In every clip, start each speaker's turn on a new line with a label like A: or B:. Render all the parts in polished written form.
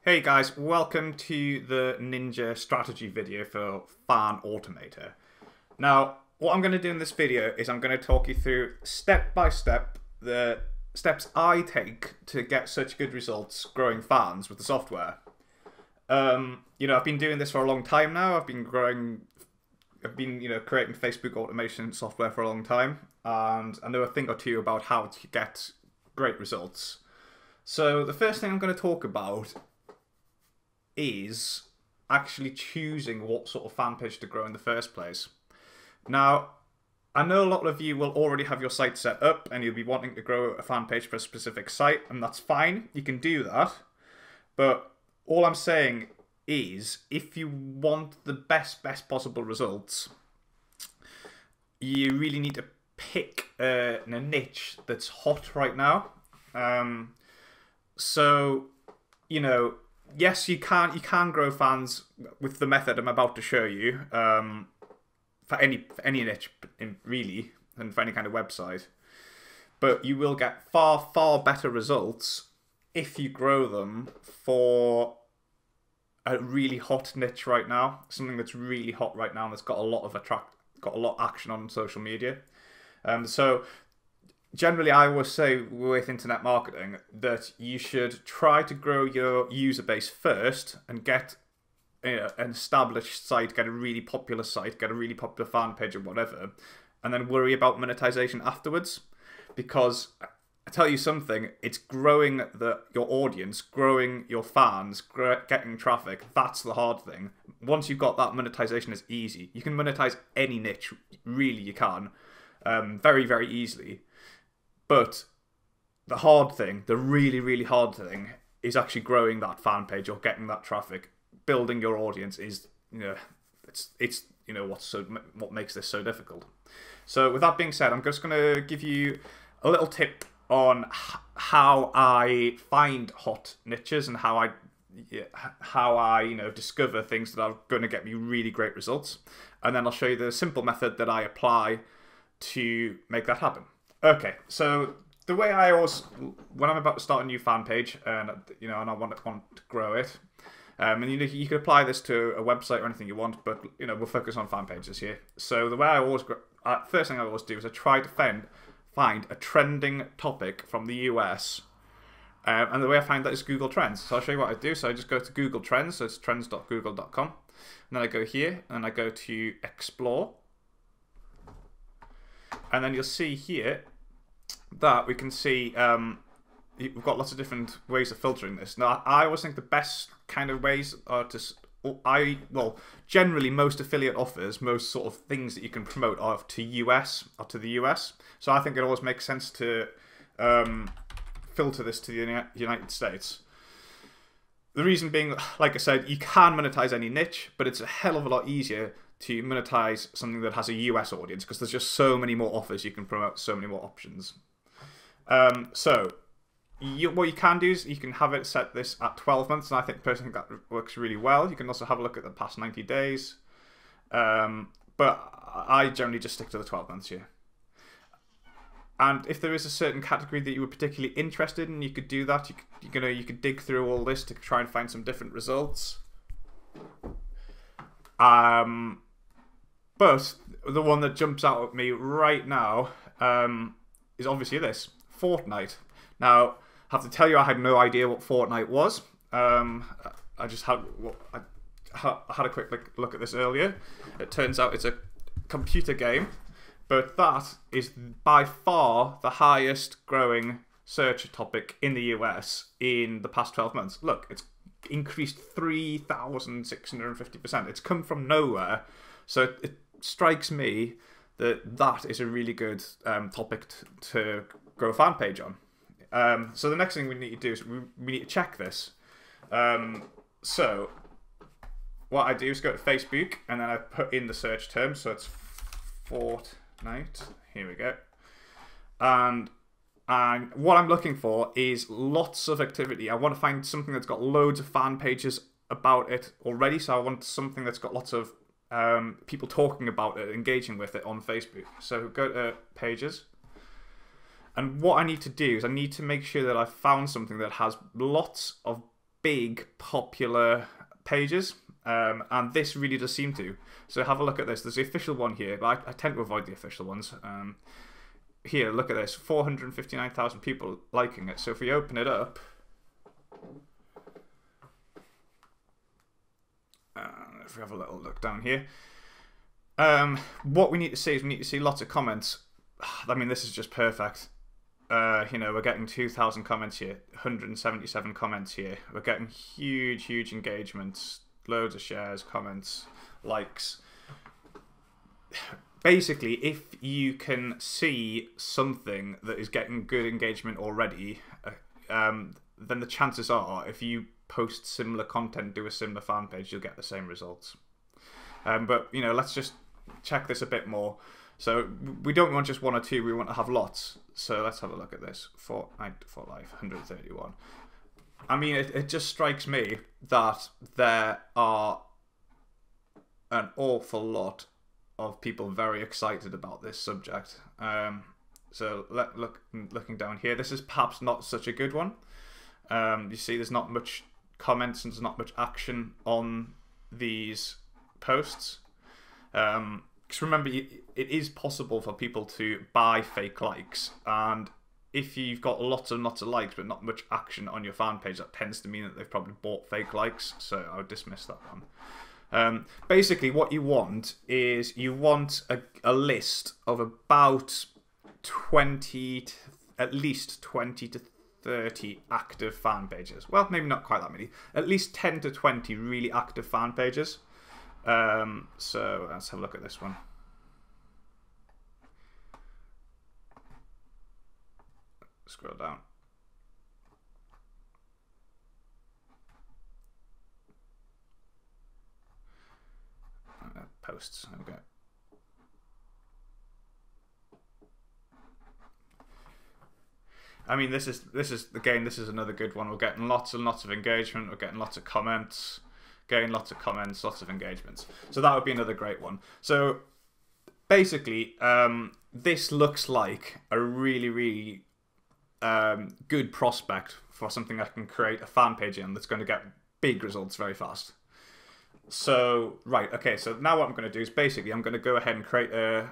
A: Hey guys, welcome to the Ninja strategy video for Fan Automator. Now, what I'm going to do in this video is I'm going to talk you through step by step the steps I take to get such good results growing fans with the software. I've been doing this for a long time now. I've been creating Facebook automation software for a long time, and I know a thing or two about how to get great results. So the first thing I'm going to talk about is actually choosing what sort of fan page to grow in the first place. Now, I know a lot of you will already have your site set up and you'll be wanting to grow a fan page for a specific site, and that's fine, you can do that. But all I'm saying is, if you want the best possible results, you really need to pick a niche that's hot right now. Yes, you can grow fans with the method I'm about to show you, for any niche really, and for any kind of website. But you will get far better results if you grow them for a really hot niche right now, something that's really hot right now and that's got a lot of action on social media. So generally, I always say with internet marketing that you should try to grow your user base first and get an established site, get a really popular site, get a really popular fan page or whatever, and then worry about monetization afterwards. Because I tell you something, it's growing your audience, growing your fans, getting traffic. That's the hard thing. Once you've got that, monetization is easy. You can monetize any niche, really you can, very easily. But the hard thing, the really hard thing, is actually growing that fan page or getting that traffic. Building your audience is, it's what makes this so difficult. So with that being said, I'm just going to give you a little tip on how I find hot niches and how I discover things that are going to get me really great results, and then I'll show you the simple method that I apply to make that happen. Okay, so the way I always, when I'm about to start a new fan page, and I want to grow it, and you can apply this to a website or anything you want, but we'll focus on fan pages here. So the way I always first thing I always do is I try to find a trending topic from the US, and the way I find that is Google Trends. So I'll show you what I do. So I just go to Google Trends, so it's trends.google.com, and then I go here and I go to Explore. And then you'll see here that we can see we've got lots of different ways of filtering this. Now, I always think the best kind of ways are generally most affiliate offers, most sort of things that you can promote are to the US. So I think it always makes sense to filter this to the United States. The reason being, like I said, you can monetize any niche, but it's a hell of a lot easier to monetize something that has a US audience, because there's just so many more offers you can promote, so many more options. What you can do is you can have it set this at 12 months, and I think personally that works really well. You can also have a look at the past 90 days, but I generally just stick to the 12 months here. And if there is a certain category that you were particularly interested in, you could do that. You could dig through all this to try and find some different results. But the one that jumps out at me right now is obviously this, Fortnite. Now, I have to tell you, I had no idea what Fortnite was. I just had a quick look at this earlier. It turns out it's a computer game, but that is by far the highest growing search topic in the US in the past 12 months. Look, it's increased 3,650%. It's come from nowhere. So it strikes me that that is a really good topic to grow a fan page on. So the next thing we need to do is we need to check this. So what I do is go to Facebook, and then I put in the search term. So it's Fortnite. Here we go. And what I'm looking for is lots of activity. I want to find something that's got loads of fan pages about it already. So I want something that's got lots of people talking about it, engaging with it on Facebook. So go to pages. And what I need to do is I need to make sure that I've found something that has lots of big popular pages, and this really does seem to. So have a look at this. There's the official one here, but I tend to avoid the official ones. Here, look at this, 459,000 people liking it. So if we open it up, if we have a little look down here, what we need to see is we need to see lots of comments. I mean, this is just perfect. You know, we're getting 2,000 comments here, 177 comments here. We're getting huge engagements, loads of shares, comments, likes. Basically, if you can see something that is getting good engagement already, then the chances are, if you post similar content, do a similar fan page, you'll get the same results. But, you know, let's just check this a bit more. So we don't want just one or two, we want to have lots. So let's have a look at this. Fortnite for Life, 131. I mean, it just strikes me that there are an awful lot of people very excited about this subject. So looking down here, this is perhaps not such a good one. You see there's not much comments and there's not much action on these posts. Because remember, it is possible for people to buy fake likes, and if you've got lots and lots of likes but not much action on your fan page, that tends to mean that they've probably bought fake likes, so I would dismiss that one. Basically, what you want is you want a list of about 20 at least 20 to 30 active fan pages. Well, maybe not quite that many. At least 10 to 20 really active fan pages. So let's have a look at this one. Scroll down. Posts. Okay. I mean, this is again, this is another good one. We're getting lots and lots of engagement. We're getting lots of comments. Getting lots of comments, lots of engagements. So that would be another great one. So basically, this looks like a really good prospect for something I can create a fan page in that's going to get big results very fast. So, right, okay, so now what I'm going to do is basically I'm going to go ahead and create a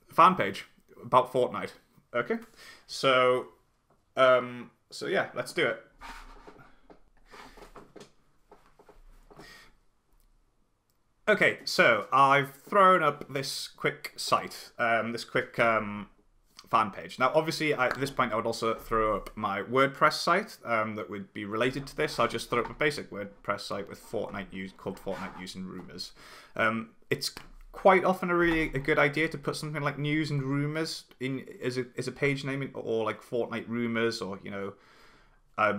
A: fan page about Fortnite. Okay, so yeah, let's do it. Okay, so I've thrown up this quick site, this quick fan page. Now, obviously, at this point, I would also throw up my WordPress site that would be related to this. I'll just throw up a basic WordPress site with Fortnite news called Fortnite News and Rumors. It's quite often a good idea to put something like news and rumors in as a page name, or like Fortnite Rumors, or you know.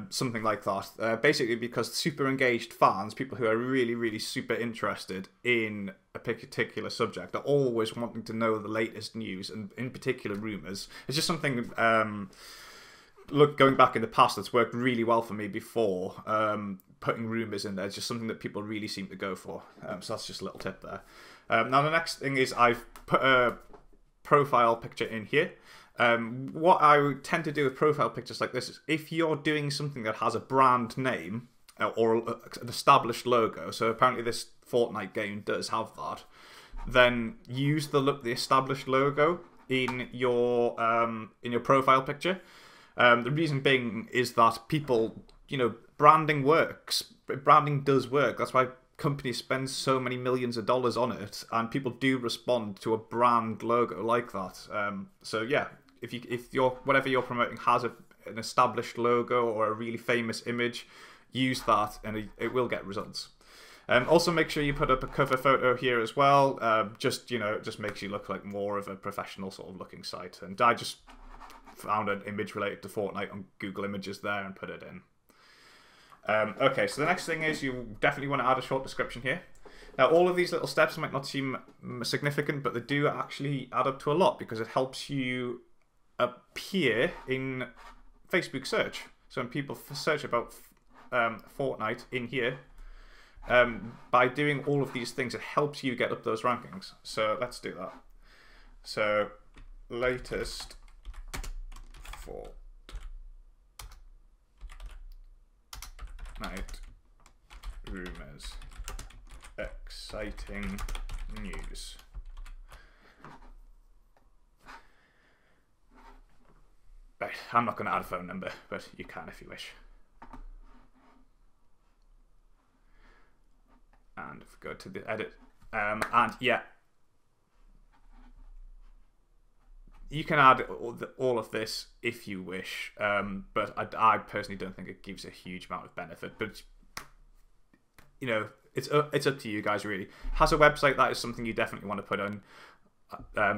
A: Something like that. Basically because super engaged fans, people who are really super interested in a particular subject, are always wanting to know the latest news, and in particular rumours. It's just something, going back in the past, that's worked really well for me before. Putting rumours in there is just something that people really seem to go for. So that's just a little tip there. Now the next thing is I've put a profile picture in here. What I would tend to do with profile pictures like this is, if you're doing something that has a brand name or an established logo, so apparently this Fortnite game does have that, then use the established logo in your profile picture. The reason being is that people, you know, branding works. Branding does work. That's why companies spend so many millions of dollars on it, and people do respond to a brand logo like that. So yeah, if whatever you're promoting has an established logo or a really famous image, use that and it will get results. Also, make sure you put up a cover photo here as well. Just makes you look like more of a professional sort of looking site. And I just found an image related to Fortnite on Google Images there and put it in. Okay, so the next thing is you definitely want to add a short description here. Now, all of these little steps might not seem significant, but they do actually add up to a lot, because it helps you appear in Facebook search. So when people search about Fortnite in here, by doing all of these things, it helps you get up those rankings. So let's do that. So latest Fortnite rumors, exciting news. Right, I'm not going to add a phone number, but you can if you wish. And if we go to the edit, and yeah, you can add all of this if you wish, but I personally don't think it gives a huge amount of benefit. But you know, it's up to you guys really. Has a website, that is something you definitely want to put on.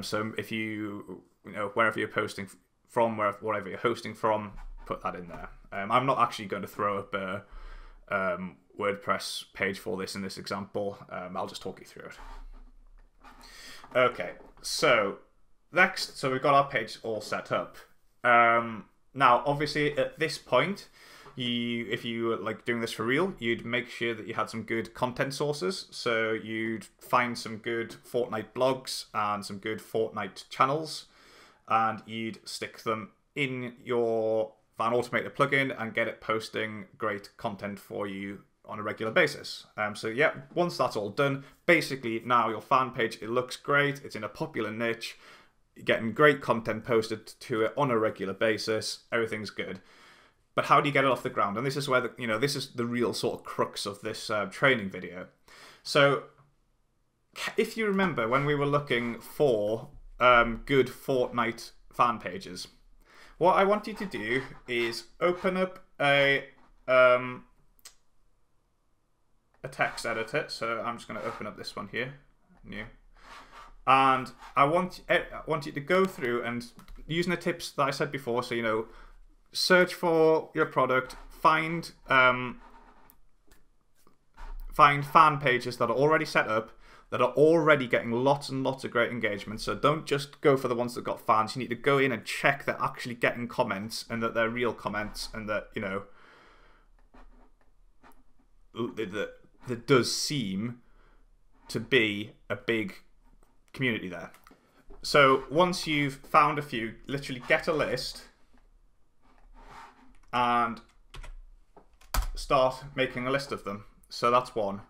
A: So if you know, wherever you're posting from, wherever you're hosting from, put that in there. I'm not actually going to throw up a WordPress page for this in this example. I'll just talk you through it. Okay, so next, so we've got our page all set up. Now, obviously, at this point, if you were like doing this for real, you'd make sure that you had some good content sources. So you'd find some good Fortnite blogs and some good Fortnite channels, and you'd stick them in your Van Automator plugin and get it posting great content for you on a regular basis. So yeah, once that's all done, basically now your fan page, it looks great, it's in a popular niche, you're getting great content posted to it on a regular basis, everything's good. But how do you get it off the ground? And this is where this is the real sort of crux of this training video. So if you remember when we were looking for good Fortnite fan pages, what I want you to do is open up a text editor. So I'm just going to open up this one here, new, and I want you to go through and using the tips that I said before. So search for your product, find fan pages that are already set up, that are already getting lots and lots of great engagement. So don't just go for the ones that got fans. You need to go in and check they're actually getting comments and that they're real comments, and that there does seem to be a big community there. So once you've found a few, literally get a list and start making a list of them. So that's one.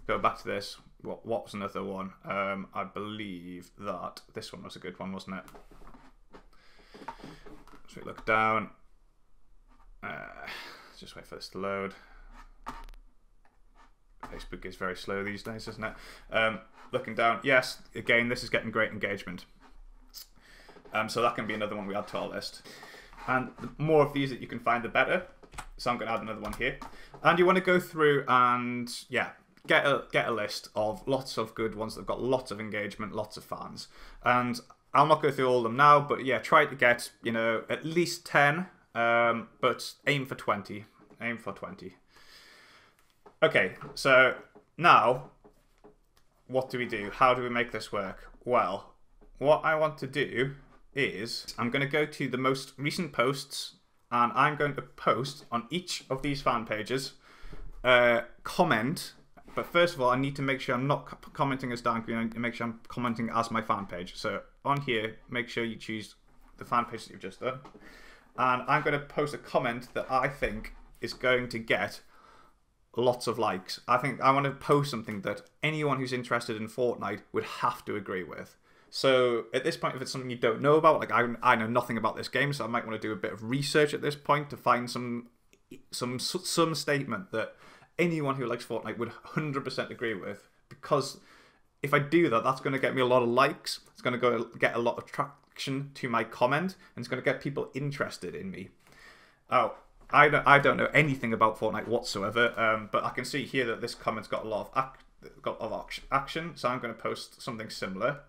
A: Go back to this. What was another one? I believe that this one was a good one, wasn't it? So we look down. Just wait for this to load. Facebook is very slow these days, isn't it? Looking down, yes, again, this is getting great engagement. So that can be another one we add to our list. And the more of these that you can find, the better. So I'm going to add another one here. And you want to go through and, yeah, get a list of lots of good ones that have got lots of engagement, lots of fans. And I'll not go through all of them now, but yeah, try to get, at least 10, but aim for 20. Aim for 20. Okay, so now, what do we do? How do we make this work? Well, what I want to do is I'm going to go to the most recent posts, and I'm going to post on each of these fan pages, comment. But first of all, I need to make sure I'm not commenting as Dan Green. I need to make sure I'm commenting as my fan page. So on here, make sure you choose the fan page that you've just done. And I'm going to post a comment that I think is going to get lots of likes. I think I want to post something that anyone who's interested in Fortnite would have to agree with. So at this point, if it's something you don't know about, like I know nothing about this game, so I might want to do a bit of research at this point to find some statement that anyone who likes Fortnite would 100% agree with. Because if I do that, that's going to get me a lot of likes. It's going to get a lot of traction to my comment, and it's going to get people interested in me. Oh, I don't know anything about Fortnite whatsoever, but I can see here that this comment's got a lot of action. So I'm going to post something similar.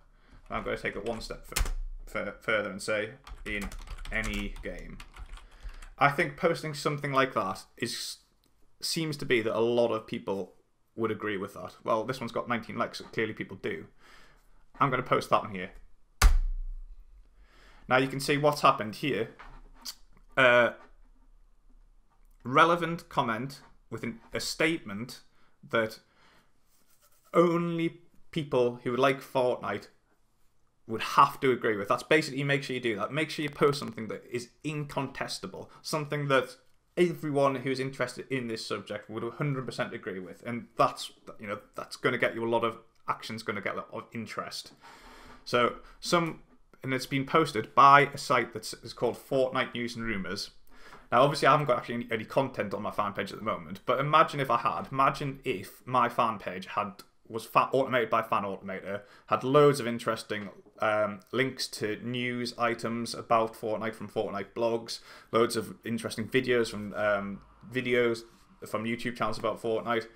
A: I'm going to take it one step further and say, in any game. I think posting something like that seems to be that a lot of people would agree with that. Well, this one's got 19 likes, so clearly people do. I'm going to post that one here. Now you can see what's happened here. Relevant comment with a statement that only people who like Fortnite would have to agree with. That's basically, make sure you do that. Make sure you post something that is incontestable. Something that everyone who's interested in this subject would 100% agree with, and that's that's going to get you a lot of action's going to get a lot of interest. So and it's been posted by a site that's called Fortnite News and Rumors. Now, obviously, I haven't got actually any content on my fan page at the moment, but imagine if I had. Imagine if my fan page was automated by Fan Automator, had loads of interesting links to news items about Fortnite from Fortnite blogs, loads of interesting videos from YouTube channels about Fortnite.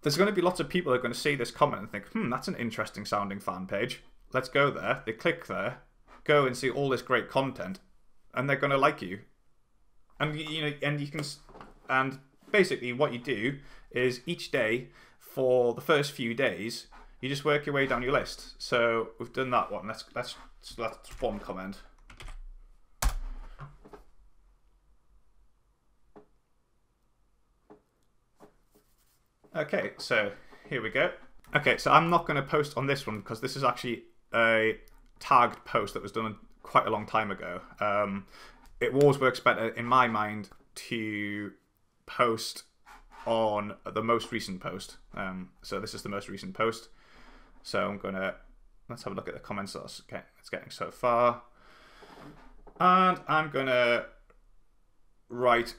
A: There's going to be lots of people that are going to see this comment and think, that's an interesting sounding fan page. Let's go there. They click there, go and see all this great content, and they're going to like you. And and basically what you do is each day for the first few days, you just work your way down your list. So we've done that one. That's one comment. Okay, so here we go. Okay, so I'm not going to post on this one because this is actually a tagged post that was done quite a long time ago. It always works better in my mind to post on the most recent post. So this is the most recent post. So let's have a look at the comments that's it's getting so far. And I'm gonna write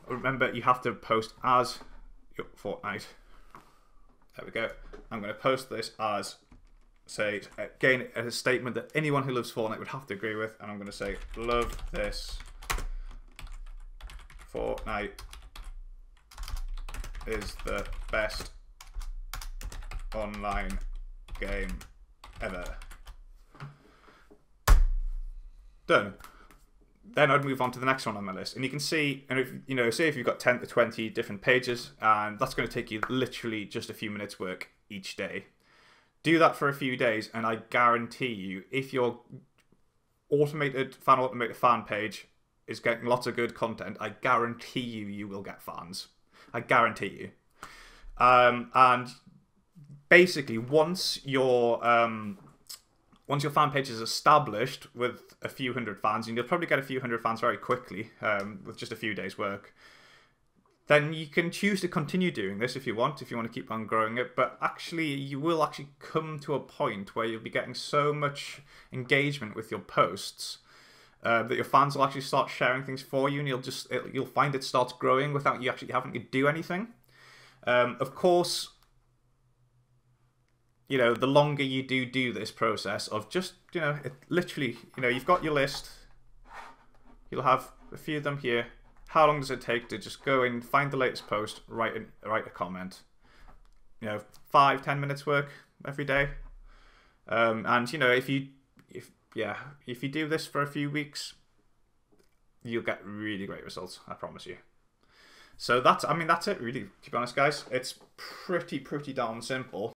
A: remember you have to post as your Fortnite. There we go. I'm going to post this as, say, again, a statement that anyone who loves Fortnite would have to agree with. And I'm going to say, love this. Fortnite is the best online game ever. Done. Then I'd move on to the next one on my list, and you can see, and if say if you've got 10 to 20 different pages, and that's going to take you literally just a few minutes work each day. Do that for a few days, and I guarantee you, if your automated fan page is getting lots of good content, I guarantee you will get fans. I guarantee you. And basically, once your fan page is established with a few hundred fans, and you'll probably get a few hundred fans very quickly with just a few days' work, then you can choose to continue doing this if you want to keep on growing it. But actually, you will actually come to a point where you'll be getting so much engagement with your posts that your fans will actually start sharing things for you, and you'll find it starts growing without you actually having to do anything. Of course, the longer you do this process of just, literally, you've got your list, you'll have a few of them here. How long does it take to just go in, find the latest post, write a comment? 5-10 minutes work every day. And if you do this for a few weeks, you'll get really great results, I promise you. So that's it really, to be honest, guys. It's pretty damn simple.